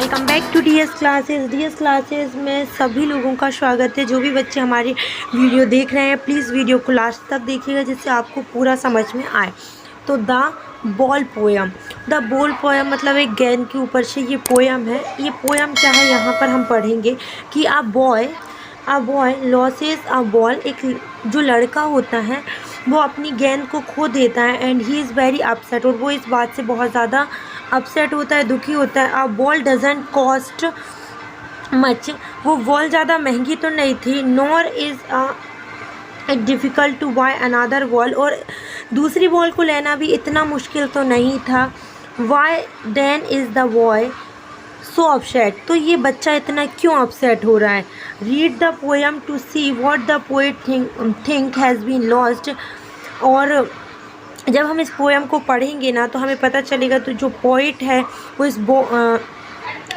Welcome back to DS classes में सभी लोगों का स्वागत है। जो भी बच्चे हमारी वीडियो देख रहे हैं प्लीज़ वीडियो को लास्ट तक देखिएगा जिससे आपको पूरा समझ में आए। तो द बॉल पोयम मतलब एक गेंद के ऊपर से ये पोयम है। ये पोयम क्या है यहाँ पर हम पढ़ेंगे कि a boy losses a ball. एक जो लड़का होता है वो अपनी गेंद को खो देता है and he is very upset, और वो इस बात से बहुत ज़्यादा अपसेट होता है, दुखी होता है। A ball doesn't cost much, वो बॉल ज़्यादा महंगी तो नहीं थी। Nor is it difficult to buy another ball, और दूसरी बॉल को लेना भी इतना मुश्किल तो नहीं था। Why then is the boy so upset, तो ये बच्चा इतना क्यों अपसेट हो रहा है। Read the poem to see what the poet think has been lost, और जब हम इस पोएम को पढ़ेंगे ना तो हमें पता चलेगा तो जो पोइट है वो इस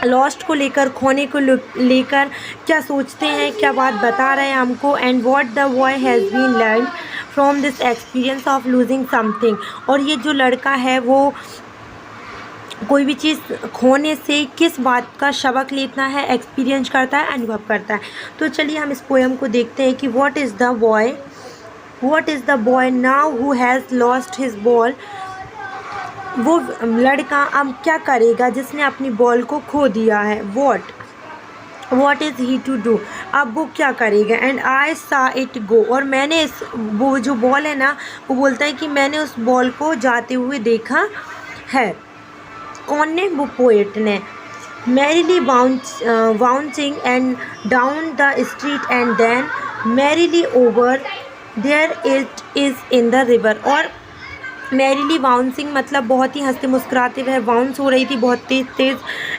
लॉस्ट को लेकर, खोने को लेकर क्या सोचते हैं, क्या बात बता रहे हैं हमको। And what the boy has been learn from this experience of losing something, और ये जो लड़का है वो कोई भी चीज़ खोने से किस बात का सबक लेता है, एक्सपीरियंस करता है, अनुभव करता है। तो चलिए हम इस पोएम को देखते हैं कि what is the boy now who has lost his ball. वो लड़का अब क्या करेगा जिसने अपनी बॉल को खो दिया है। What is he to do, अब वो क्या करेगा। एंड आई सा इट गो, और मैंने वो जो बॉल है ना वो बोलता है कि मैंने उस बॉल को जाते हुए देखा है। कौन ने? वो पोएट ने। Merrily bouncing and down the street and then merrily over there it is in the river, और मैरीली बाउंसिंग मतलब बहुत ही हंसते मुस्कुराते हुए बाउंस हो रही थी बहुत तेज़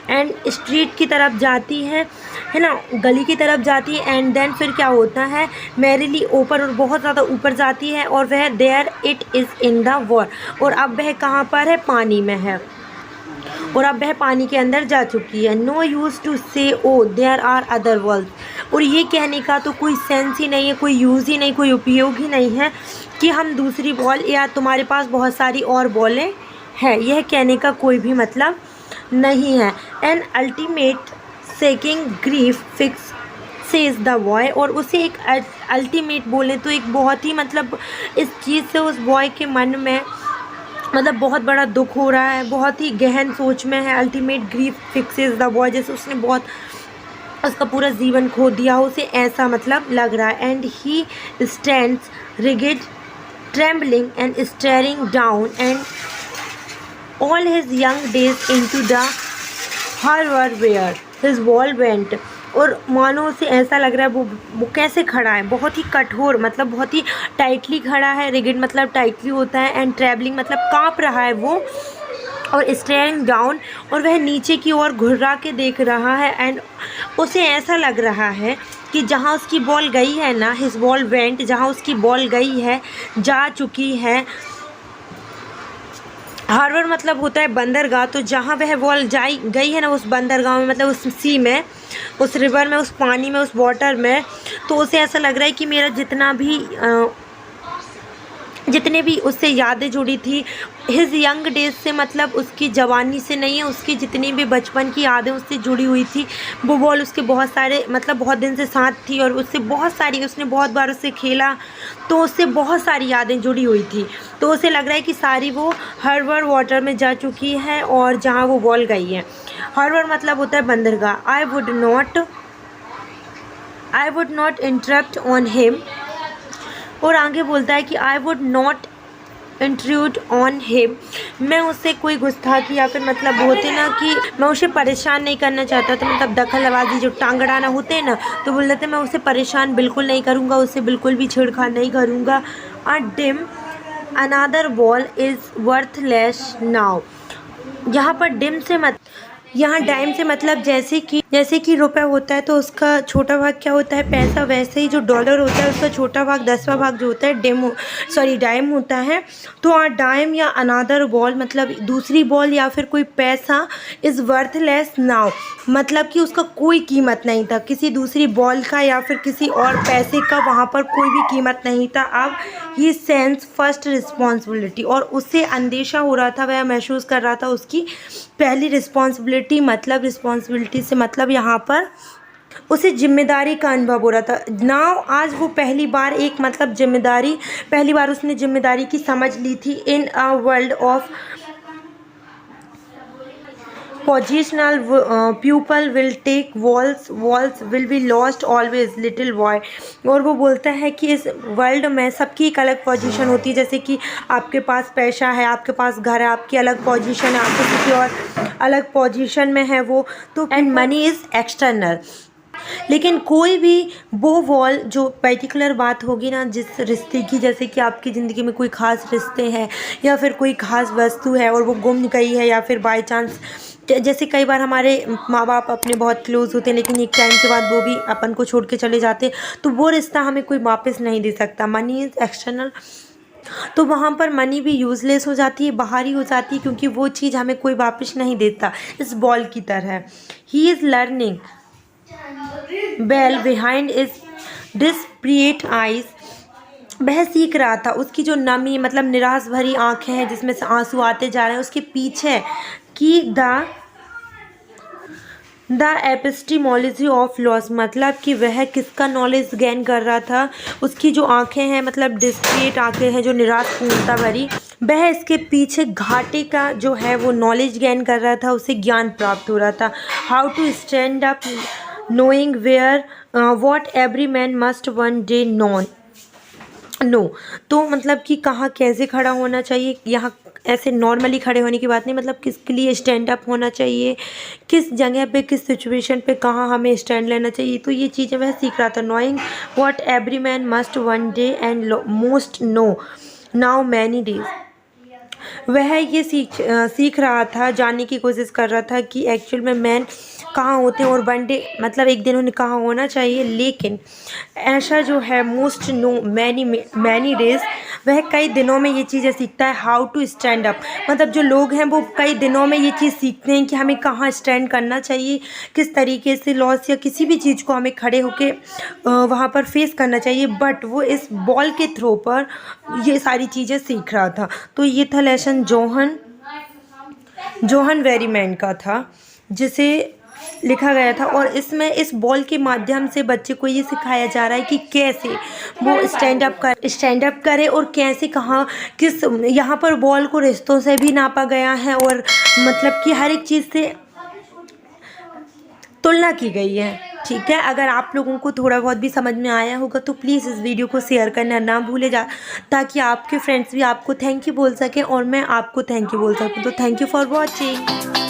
एंड स्ट्रीट की तरफ जाती है ना, गली की तरफ जाती है। एंड देन फिर क्या होता है, मैरीली ऊपर, और बहुत ज़्यादा ऊपर जाती है, और वह there it is in the water, और अब वह कहाँ पर है, पानी में है, और अब वह पानी के अंदर जा चुकी है। नो यूज़ टू से oh there are other world, और ये कहने का तो कोई सेंस ही नहीं है, कोई यूज़ ही नहीं, कोई उपयोग ही नहीं है कि हम दूसरी बॉल या तुम्हारे पास बहुत सारी और बॉलें हैं, यह कहने का कोई भी मतलब नहीं है। An ultimate seeking grief fix says the boy, और उसे एक अल्टीमेट बोले तो एक बहुत ही मतलब इस चीज़ से उस बॉय के मन में मतलब बहुत बड़ा दुख हो रहा है, बहुत ही गहन सोच में है। Ultimate grief fixes the boy, जैसे उसने बहुत उसका पूरा जीवन खो दिया, उसे ऐसा मतलब लग रहा है। And he stands rigid trembling and staring down and all his young days into the harbour where his ball went, और मानो उसे ऐसा लग रहा है वो कैसे खड़ा है, बहुत ही कठोर मतलब बहुत ही टाइटली खड़ा है। रिगिड मतलब टाइटली होता है, एंड ट्रैवलिंग मतलब काँप रहा है वो, और स्टेयरिंग डाउन, और वह नीचे की ओर घुर्रा के देख रहा है। एंड उसे ऐसा लग रहा है कि जहाँ उसकी बॉल गई है ना, हिज बॉल वेंट, जहाँ उसकी बॉल गई है, जा चुकी है। हार्बर मतलब होता है बंदरगाह, तो जहाँ वह बॉल गई है ना उस बंदरगाह में, मतलब उस सी में, उस रिवर में, उस पानी में, उस वाटर में, तो उसे ऐसा लग रहा है कि मेरा जितने भी उससे यादें जुड़ी थी, हिज यंग डेज से मतलब उसकी जवानी से नहीं है, उसकी जितनी भी बचपन की यादें उससे जुड़ी हुई थी, वो बॉल उसके बहुत सारे मतलब बहुत दिन से साथ थी, और उससे बहुत सारी, उसने बहुत बार उससे खेला, तो उससे बहुत सारी यादें जुड़ी हुई थी। तो उसे लग रहा है कि सारी वो हार्बर वाटर में जा चुकी है, और जहाँ वो बॉल गई है। हार्बर मतलब होता है बंदरगाह। I would not interrupt on him, और आगे बोलता है कि I would not intrude on him, मैं उससे कोई गुस्ताखी या फिर मतलब होते ना कि मैं उसे परेशान नहीं करना चाहता था, मतलब दखलअंदाजी जो टांग अड़ाना होते हैं ना, तो बोल रहे थे मैं उसे परेशान बिल्कुल नहीं करूँगा, उससे बिल्कुल भी छेड़खानी नहीं करूँगा। A dim another ball is worthless now, यहाँ पर डिम से यहाँ डाइम से मतलब जैसे कि रुपए होता है तो उसका छोटा भाग क्या होता है, पैसा, वैसे ही जो डॉलर होता है उसका छोटा भाग 10वां भाग जो होता है डाइम होता है। तो डाइम या अनदर बॉल मतलब दूसरी बॉल या फिर कोई पैसा इज़ वर्थलेस नाउ, मतलब कि उसका कोई कीमत नहीं था, किसी दूसरी बॉल का या फिर किसी और पैसे का वहाँ पर कोई भी कीमत नहीं था। अब ही सेंस फर्स्ट रिस्पॉन्सिबिलिटी, और उससे अंदेशा हो रहा था, वह महसूस कर रहा था उसकी पहली रिस्पॉन्सिबिलिटी रिस्पॉन्सिबिलिटी मतलब रिस्पॉन्सिबिलिटी से मतलब यहाँ पर उसे जिम्मेदारी का अनुभव हो रहा था। नाउ आज वो पहली बार एक मतलब जिम्मेदारी, पहली बार उसने जिम्मेदारी की समझ ली थी। In a world of positional people will take walls will be lost always little boy. और वो बोलता है कि इस वर्ल्ड में सबकी एक अलग पोजीशन होती है, जैसे कि आपके पास पैसा है, आपके पास घर है, आपकी अलग पोजीशन है, आपको किसी और अलग पोजीशन में है वो तो, एंड मनी इज़ एक्सटर्नल। लेकिन कोई भी वो वॉल जो पर्टिकुलर बात होगी ना जिस रिश्ते की, जैसे कि आपकी ज़िंदगी में कोई ख़ास रिश्ते हैं या फिर कोई ख़ास वस्तु है और वो गुम गई है, या फिर बाय चांस जैसे कई बार हमारे माँ बाप अपने बहुत क्लोज़ होते हैं लेकिन एक टाइम के बाद वो भी अपन को छोड़ के चले जाते हैं, तो वो रिश्ता हमें कोई वापस नहीं दे सकता। मनी इज़ एक्सटर्नल, तो वहाँ पर मनी भी यूज़लेस हो जाती है, बाहरी हो जाती है, क्योंकि वो चीज़ हमें कोई वापस नहीं देता। इस बॉल की तरह ही is learning well behind is desperate eyes. वह सीख रहा था, उसकी जो नमी मतलब निराश भरी आंखें हैं जिसमें से आंसू आते जा रहे हैं, उसके पीछे की द एपिस्टिमोलॉजी ऑफ लॉस मतलब कि वह किसका नॉलेज गेन कर रहा था। उसकी जो आंखें हैं मतलब डिस्क्रिएट आंखें हैं जो निराशपूर्णता भरी, वह इसके पीछे घाटे का जो है वो नॉलेज गेन कर रहा था, उसे ज्ञान प्राप्त हो रहा था। How to stand up knowing where what every man must one day know. तो मतलब कि कहाँ कैसे खड़ा होना चाहिए, यहाँ ऐसे नॉर्मली खड़े होने की बात नहीं, मतलब किसके लिए स्टैंड अप होना चाहिए, किस जगह पे किस सिचुएशन पे कहाँ हमें स्टैंड लेना चाहिए, तो ये चीज़ें वह सीख रहा था। Knowing what every man must one day and most know now many days. वह ये सीख रहा था, जानने की कोशिश कर रहा था कि एक्चुअल में मैन कहाँ होते हैं और वन डे मतलब एक दिन उन्हें कहाँ होना चाहिए। लेकिन ऐसा जो है मोस्ट नो मैनी डेज, वह कई दिनों में ये चीज़ें सीखता है। हाउ टू स्टैंड अप मतलब जो लोग हैं वो कई दिनों में ये चीज़ सीखते हैं कि हमें कहाँ स्टैंड करना चाहिए, किस तरीके से लॉस या किसी भी चीज़ को हमें खड़े होकर वहाँ पर फेस करना चाहिए। बट वो इस बॉल के थ्रो पर ये सारी चीज़ें सीख रहा था। तो ये था लेसन जोहन वेरीमैन का था, जिसे लिखा गया था, और इसमें इस बॉल के माध्यम से बच्चे को ये सिखाया जा रहा है कि कैसे वो स्टैंड अप करे और कैसे कहाँ किस, यहाँ पर बॉल को रिश्तों से भी नापा गया है और मतलब कि हर एक चीज़ से तुलना की गई है। ठीक है, अगर आप लोगों को थोड़ा बहुत भी समझ में आया होगा तो प्लीज़ इस वीडियो को शेयर करना ना भूले ताकि आपके फ्रेंड्स भी आपको थैंक यू बोल सकें और मैं आपको थैंक यू बोल सकूँ। तो थैंक यू फॉर वॉचिंग।